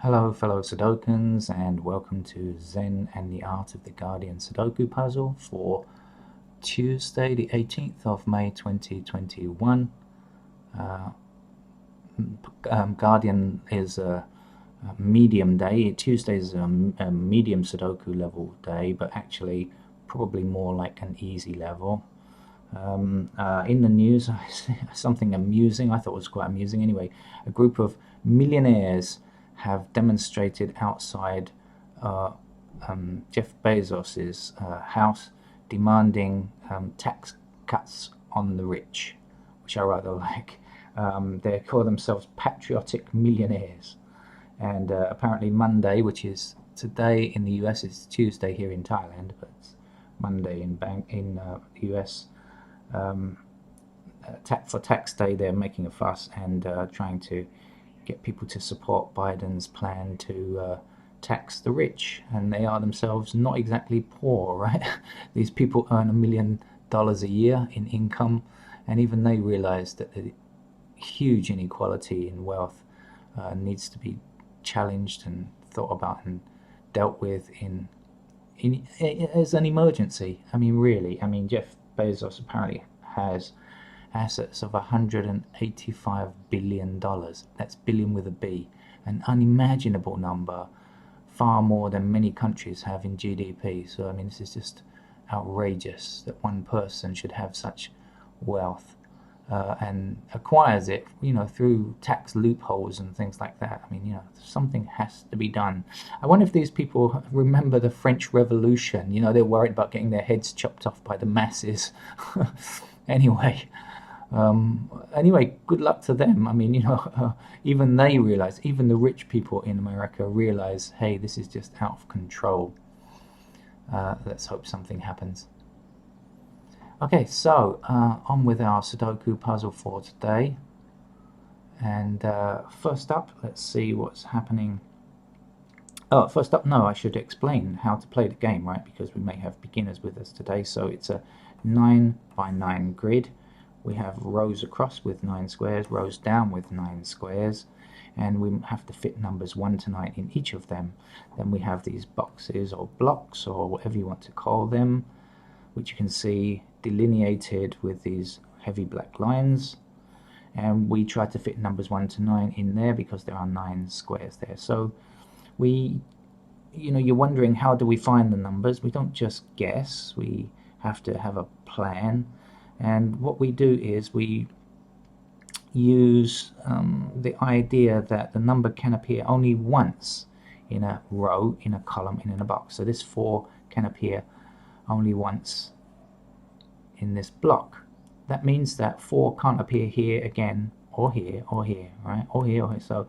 Hello fellow Sudokans and welcome to Zen and the Art of the Guardian Sudoku puzzle for Tuesday the 18th of May 2021. Uh, Guardian is a medium day. Tuesday is a medium Sudoku level day, but actually probably more like an easy level. In the news, something amusing, I thought was quite amusing anyway. A group of millionaires have demonstrated outside uh, Jeff Bezos's house, demanding tax cuts on the rich, which I rather like. They call themselves patriotic millionaires. And apparently Monday, which is today in the US, is Tuesday here in Thailand, but it's Monday in the US. For tax day, they're making a fuss and trying to get people to support Biden's plan to tax the rich, and they are themselves not exactly poor, right? These people earn $1 million a year in income, and even they realize that the huge inequality in wealth needs to be challenged and thought about and dealt with as an emergency. I mean, really, Jeff Bezos apparently has assets of $185 billion. That's billion with a B, an unimaginable number, far more than many countries have in GDP. So, this is just outrageous that one person should have such wealth and acquires it, through tax loopholes and things like that. Something has to be done. I wonder if these people remember the French Revolution. They're worried about getting their heads chopped off by the masses. Anyway, good luck to them. Even they realize, even the rich people in America realize, hey, this is just out of control. Let's hope something happens. Okay, so on with our Sudoku puzzle for today. And first up, let's see what's happening. Oh, first up, no, I should explain how to play the game, right? Because we may have beginners with us today. So it's a 9x9 grid. We have rows across with 9 squares, rows down with 9 squares, and we have to fit numbers 1 to 9 in each of them. Then we have these boxes or blocks or whatever you want to call them, which you can see delineated with these heavy black lines, and we try to fit numbers 1 to 9 in there because there are 9 squares there. So you're wondering, how do we find the numbers? We don't just guess, we have to have a plan. And what we do is we use the idea that the number can appear only once in a row, in a column, and in a box. So this 4 can appear only once in this block. That means that 4 can't appear here again, or here, or here, right? Or here, or here. So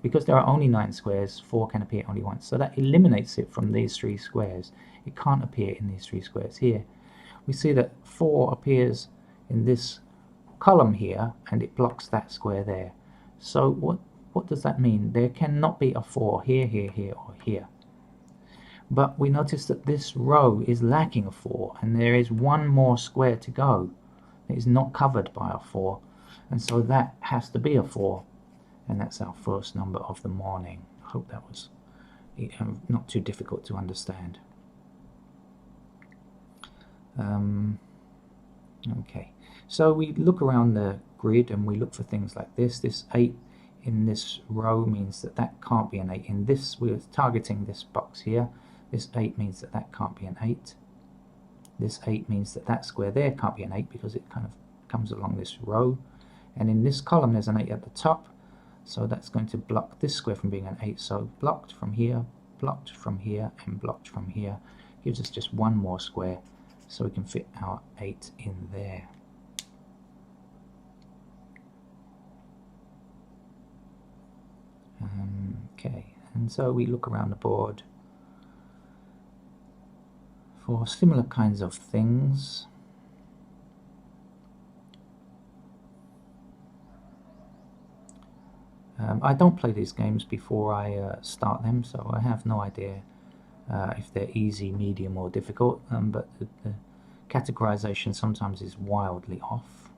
because there are only 9 squares, 4 can appear only once. So that eliminates it from these 3 squares. It can't appear in these 3 squares here. We see that 4 appears in this column here, and it blocks that square there. So what does that mean? There cannot be a 4 here, here, here, or here. But we notice that this row is lacking a 4, and there is one more square to go. It is not covered by a 4, and so that has to be a 4, and that's our first number of the morning. I hope that was not too difficult to understand. Okay, so we look around the grid and we look for things like this. This 8 in this row means that that can't be an 8. In this, we're targeting this box here. This 8 means that that can't be an 8. This 8 means that that square there can't be an 8 because it kind of comes along this row. And in this column there's an 8 at the top, so that's going to block this square from being an 8. So blocked from here, and blocked from here gives us just one more square, so we can fit our 8 in there. Okay, and so we look around the board for similar kinds of things. I don't play these games before I start them, so I have no idea if they're easy, medium, or difficult, but the categorization sometimes is wildly off.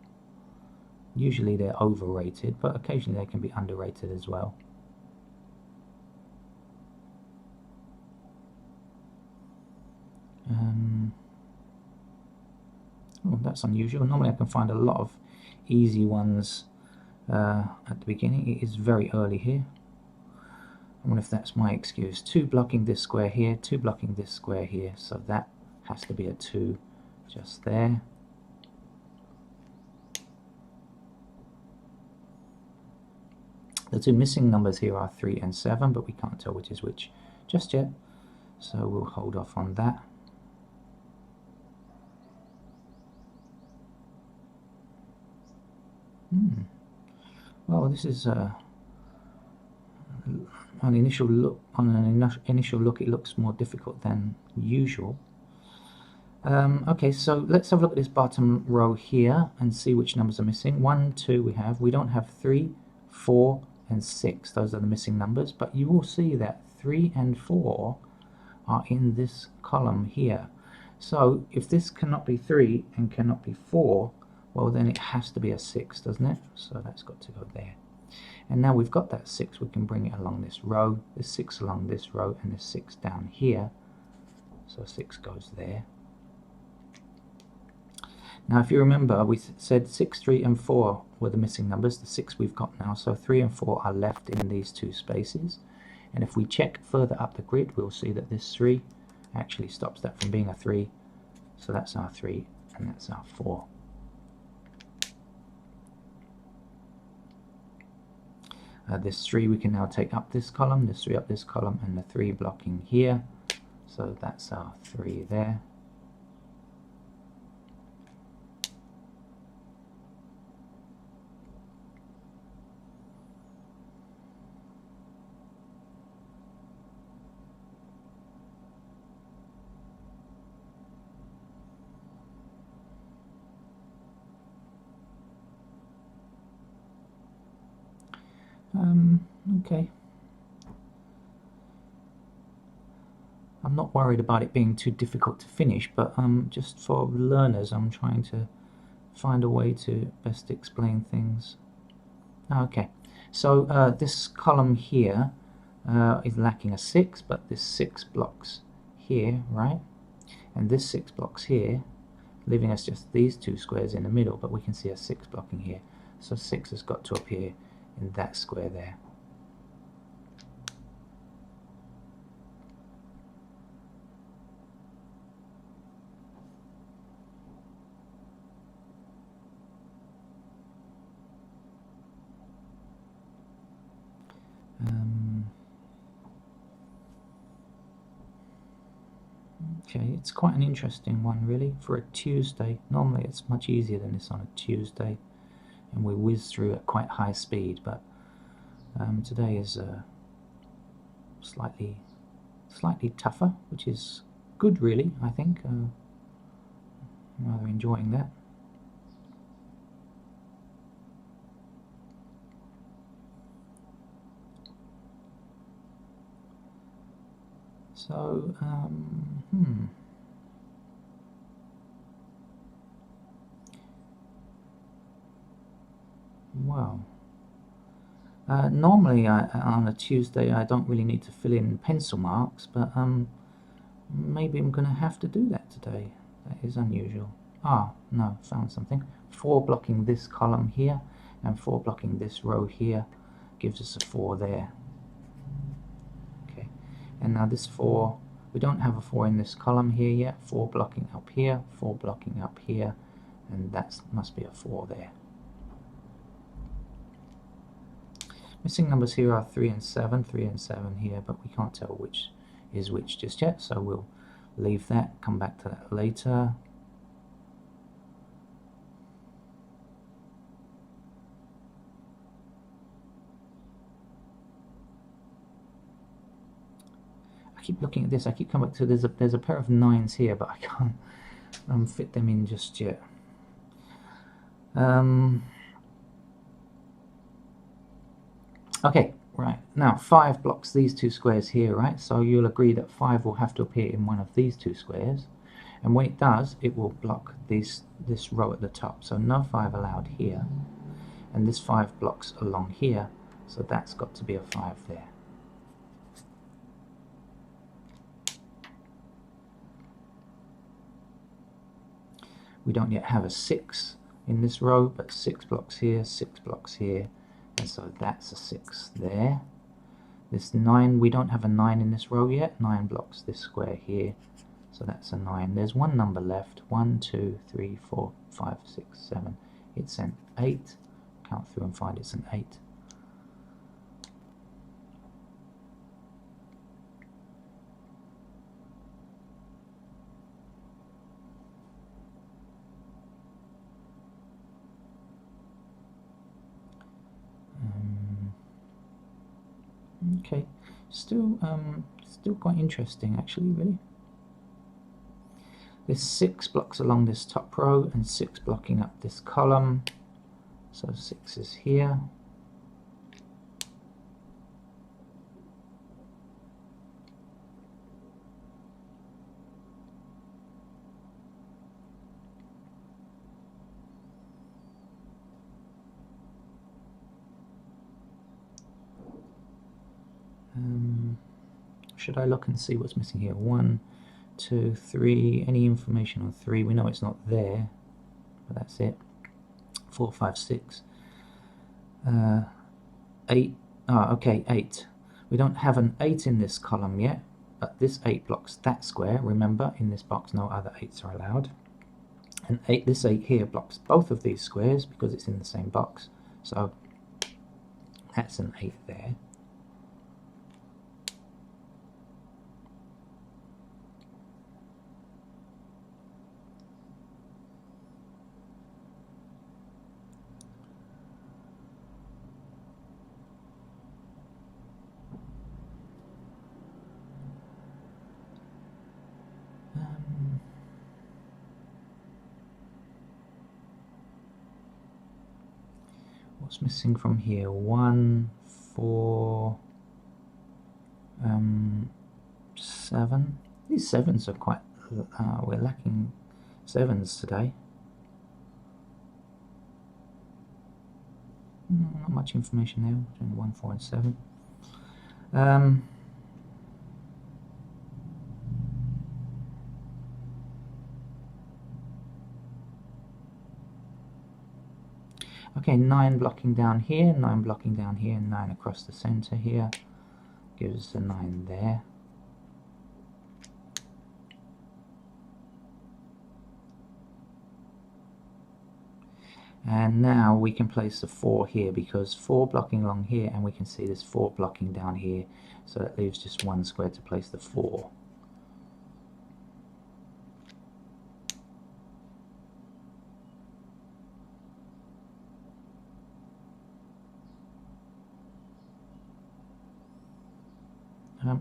Usually they're overrated, but occasionally they can be underrated as well. Oh, that's unusual. Normally I can find a lot of easy ones at the beginning. It is very early here. I wonder if that's my excuse. 2 blocking this square here, 2 blocking this square here, so that has to be a 2 just there. The 2 missing numbers here are 3 and 7, but we can't tell which is which just yet, so we'll hold off on that. Well, this is on an initial look. It looks more difficult than usual. Okay, so let's have a look at this bottom row here and see which numbers are missing. 1, 2 we have. We don't have 3, 4, and 6. Those are the missing numbers, but you will see that 3 and 4 are in this column here. So if this cannot be 3 and cannot be 4, well then it has to be a 6, doesn't it? So that's got to go there. And now we've got that 6, we can bring it along this row, this 6 along this row, and this 6 down here. So 6 goes there. Now if you remember, we said 6, 3 and 4 were the missing numbers. The 6 we've got now, so 3 and 4 are left in these 2 spaces. And if we check further up the grid, we'll see that this 3 actually stops that from being a 3. So that's our 3 and that's our 4. This 3 we can now take up this column, this 3 up this column, and the 3 blocking here. So that's our 3 there. Okay. I'm not worried about it being too difficult to finish, but just for learners, I'm trying to find a way to best explain things. Okay, so this column here is lacking a 6, but this 6 blocks here, right? And this 6 blocks here, leaving us just these 2 squares in the middle, but we can see a 6 blocking here. So 6 has got to appear in that square there. Okay, it's quite an interesting one really for a Tuesday. Normally it's much easier than this on a Tuesday, and we whiz through at quite high speed, but today is slightly tougher, which is good really, I think. I'm rather enjoying that. So, well, normally on a Tuesday I don't really need to fill in pencil marks, but maybe I'm going to have to do that today. That is unusual. Ah, no, found something. 4 blocking this column here and 4 blocking this row here gives us a 4 there. Okay, and now this 4, we don't have a 4 in this column here yet. 4 blocking up here, 4 blocking up here, and that must be a 4 there. Missing numbers here are 3 and 7 here, but we can't tell which is which just yet, so we'll leave that, come back to that later. I keep looking at this, I keep coming back to there's a pair of 9s here, but I can't fit them in just yet. Okay, right, now 5 blocks these 2 squares here, right? So you'll agree that 5 will have to appear in one of these 2 squares, and when it does, it will block this row at the top. So no 5 allowed here, and this 5 blocks along here, so that's got to be a 5 there. we don't yet have a 6 in this row, but 6 blocks here, 6 blocks here, and so that's a 6 there. This 9, we don't have a 9 in this row yet, 9 blocks this square here, so that's a 9. There's one number left, 1, 2, 3, 4, 5, 6, 7. It's an 8. Count through and find it's an 8. Okay, still quite interesting actually, really. There's 6 blocks along this top row and 6 blocking up this column, so 6 is here. Should I look and see what's missing here? 1, 2, 3. Any information on 3? We know it's not there, but that's it. 4, 5, 6. 8. Okay, 8. We don't have an 8 in this column yet, but this 8 blocks that square. Remember, in this box no other 8s are allowed. And this 8 here blocks both of these squares because it's in the same box. So that's an 8 there. What's missing from here? 1, 4, 7. These 7s are quite, we're lacking 7s today. Not much information there between 1, 4 and 7. Okay, 9 blocking down here, 9 blocking down here, and 9 across the center here. Gives us a 9 there. And now we can place the 4 here because 4 blocking along here, and we can see there's 4 blocking down here, so that leaves just one square to place the 4.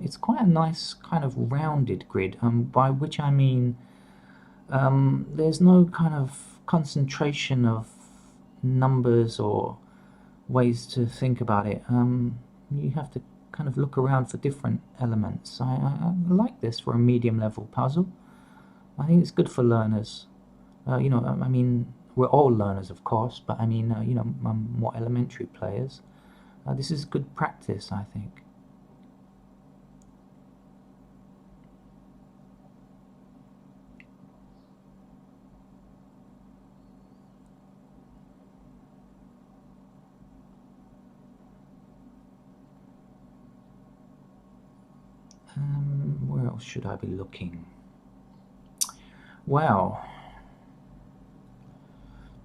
It's quite a nice kind of rounded grid, by which I mean there's no kind of concentration of numbers or ways to think about it. You have to kind of look around for different elements. I like this for a medium level puzzle. I think it's good for learners. You know, I mean, we're all learners, of course, but I mean, you know, more elementary players. This is good practice, I think. Where else should I be looking? Well,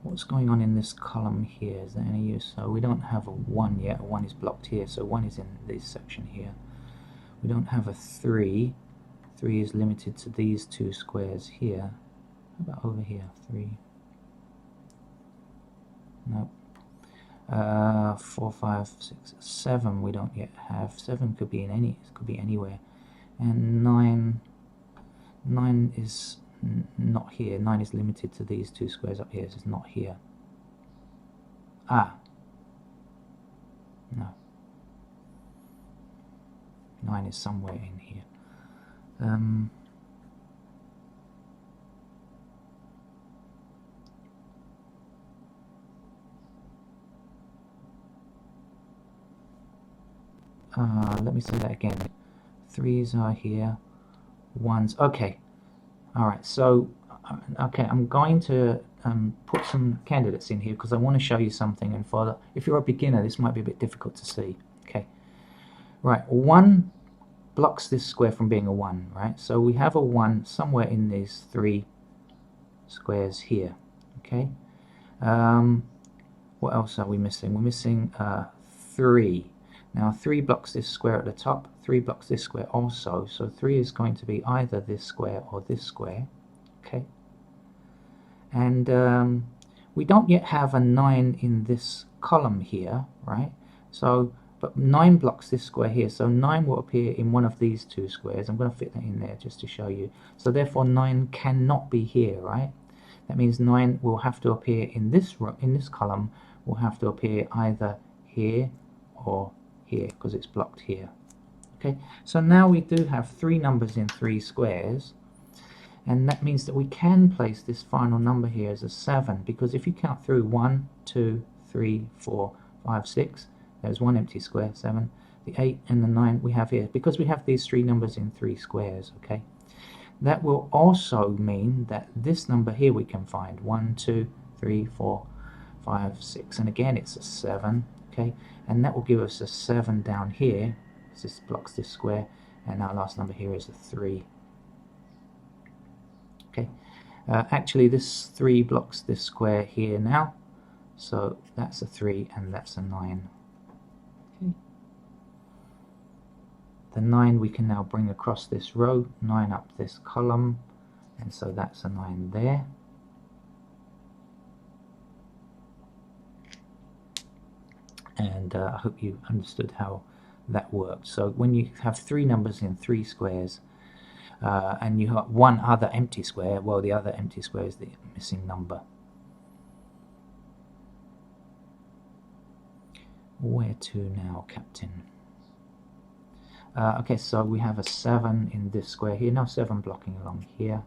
what's going on in this column here? Is there any use? So we don't have a 1 yet. A 1 is blocked here, so 1 is in this section here. We don't have a 3. 3 is limited to these 2 squares here. How about over here? 3. Nope. 4, 5, 6, 7 we don't yet have. 7 could be in any, it could be anywhere. And 9 is not here. 9 is limited to these 2 squares up here, so it's not here. Ah, no. 9 is somewhere in here. Let me say that again. 3s are here. 1s. Okay. Alright, so Okay, I'm going to put some candidates in here because I want to show you something, and if you're a beginner this might be a bit difficult to see. Okay, right, 1 blocks this square from being a 1, right? So we have a 1 somewhere in these 3 squares here. Okay, what else are we missing? We're missing 3. Now 3 blocks this square at the top, 3 blocks this square also, so 3 is going to be either this square or this square. Okay, and we don't yet have a 9 in this column here, right? So but 9 blocks this square here, so 9 will appear in one of these 2 squares. I'm going to fit that in there just to show you. So therefore 9 cannot be here, right? That means 9 will have to appear in this column, will have to appear either here or here because it's blocked here. Okay, so now we do have 3 numbers in 3 squares, and that means that we can place this final number here as a 7, because if you count through 1, 2, 3, 4, 5, 6, there's 1 empty square, 7, the 8 and the 9 we have here, because we have these 3 numbers in 3 squares. Okay, that will also mean that this number here we can find 1, 2, 3, 4, 5, 6, and again it's a 7. Okay, and that will give us a 7 down here. This blocks this square, and our last number here is a 3. Okay, actually this 3 blocks this square here now, so that's a 3 and that's a 9. Okay, the 9 we can now bring across this row, 9 up this column, and so that's a 9 there. And I hope you understood how that worked. So when you have 3 numbers in 3 squares, and you have 1 other empty square, well, the other empty square is the missing number. Where to now, Captain? Okay, so we have a 7 in this square here, now 7 blocking along here.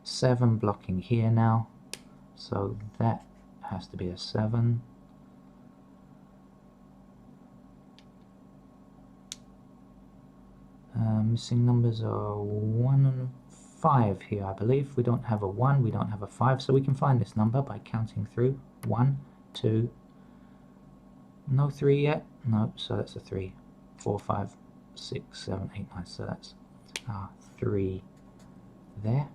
Seven blocking here now, so that has to be a 7. Missing numbers are 1 and 5 here, I believe. We don't have a 1, we don't have a 5, so we can find this number by counting through. 1, 2, no 3 yet, no, so that's a 3, 4, 5, 6, 7, 8, 9, so that's 3 there.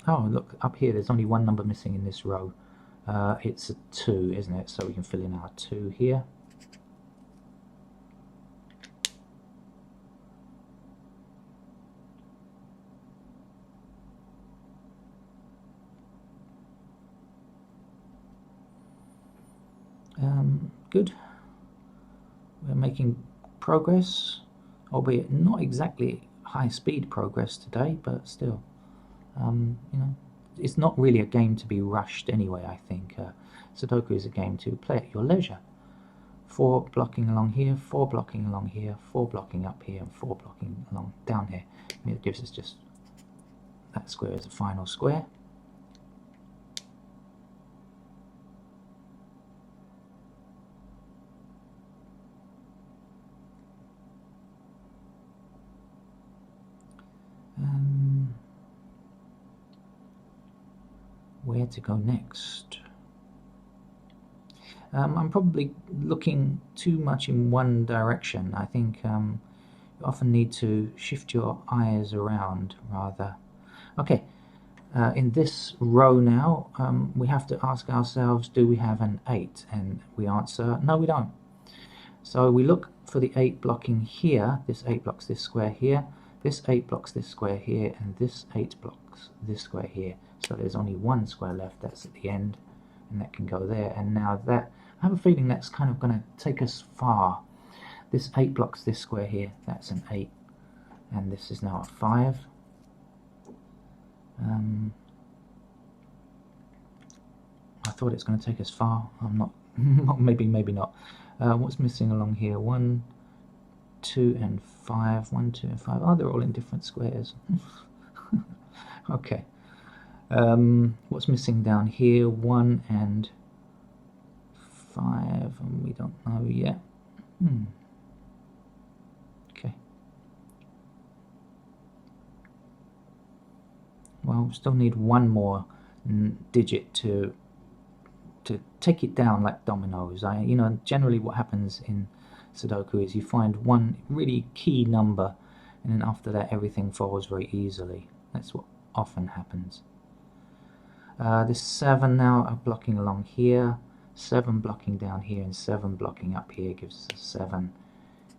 Oh, look, up here there's only 1 number missing in this row. It's a 2, isn't it? So we can fill in our 2 here. Good. We're making progress, albeit not exactly high-speed progress today, but still. You know, it's not really a game to be rushed anyway, I think. Sudoku is a game to play at your leisure. 4 blocking along here, 4 blocking along here, 4 blocking up here, and 4 blocking along down here. And it gives us just that square as a final square. Where to go next? I'm probably looking too much in one direction. I think you often need to shift your eyes around rather. Okay, in this row now, we have to ask ourselves, do we have an 8? And we answer, no, we don't. So we look for the 8 blocking here. This 8 blocks this square here. This 8 blocks this square here, and this 8 blocks this square here. So there's only 1 square left, that's at the end, and that can go there. And now that, I have a feeling that's kind of going to take us far. This 8 blocks this square here, that's an 8, and this is now a 5. I thought it's going to take us far. I'm not maybe not. What's missing along here? 1, 2 and 5. 1, 2 and 5. Oh, they're all in different squares. Okay. What's missing down here? 1 and 5, and we don't know yet. Okay. Well, we still need one more digit to take it down like dominoes. Generally what happens in Sudoku is you find one really key number, and then after that everything falls very easily. That's what often happens. This 7 now are blocking along here, 7 blocking down here, and 7 blocking up here gives us a 7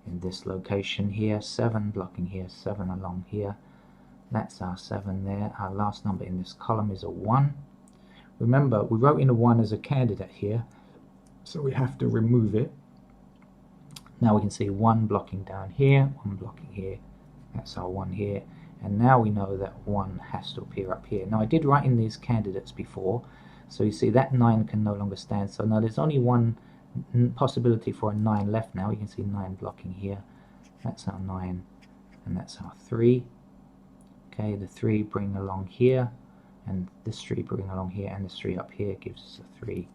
in this location here, 7 blocking here, 7 along here. That's our 7 there. Our last number in this column is a 1. Remember, we wrote in a 1 as a candidate here, so we have to remove it. Now we can see 1 blocking down here, 1 blocking here. That's our 1 here. And now we know that 1 has to appear up here. Now I did write in these candidates before, so you see that 9 can no longer stand. So now there's only one possibility for a 9 left now. You can see 9 blocking here. That's our 9, and that's our 3. Okay, the 3 bring along here, and this 3 bring along here, and this 3 up here gives us a 3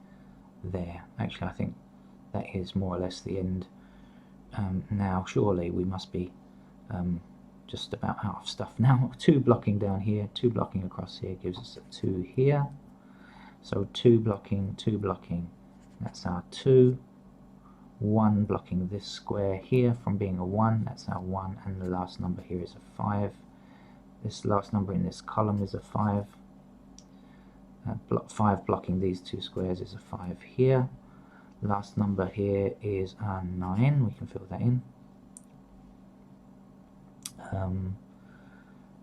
there. Actually, I think that is more or less the end. Now surely we must be just about out of stuff now. 2 blocking down here, 2 blocking across here gives us a 2 here. So 2 blocking, 2 blocking, that's our 2. 1 blocking this square here from being a 1, that's our 1, and the last number here is a 5. This last number in this column is a 5. 5 blocking these 2 squares is a 5 here. Last number here is a 9, we can fill that in.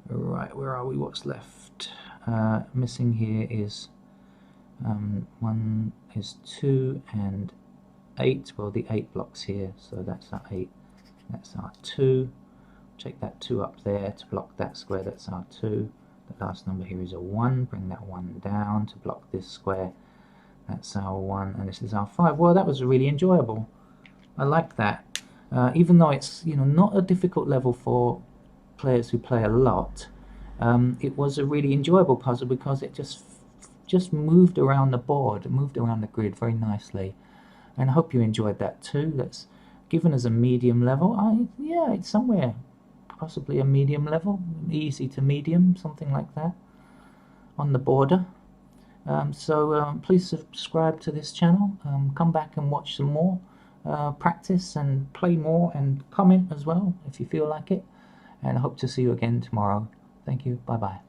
Right, where are we? What's left? Missing here is 1 is 2 and 8. Well, the 8 blocks here, so that's our 8. That's our 2. Take that 2 up there to block that square. That's our 2. The last number here is a 1. Bring that 1 down to block this square. That's our 1, and this is our 5. Well, that was really enjoyable. I like that. Even though it's not a difficult level for players who play a lot, it was a really enjoyable puzzle because it just moved around the board, moved around the grid very nicely, and I hope you enjoyed that too. That's given as a medium level. Yeah, it's somewhere possibly a medium level, easy to medium, something like that, on the border. So please subscribe to this channel, come back and watch some more, practice and play more, and comment as well if you feel like it, and I hope to see you again tomorrow. Thank you, bye bye.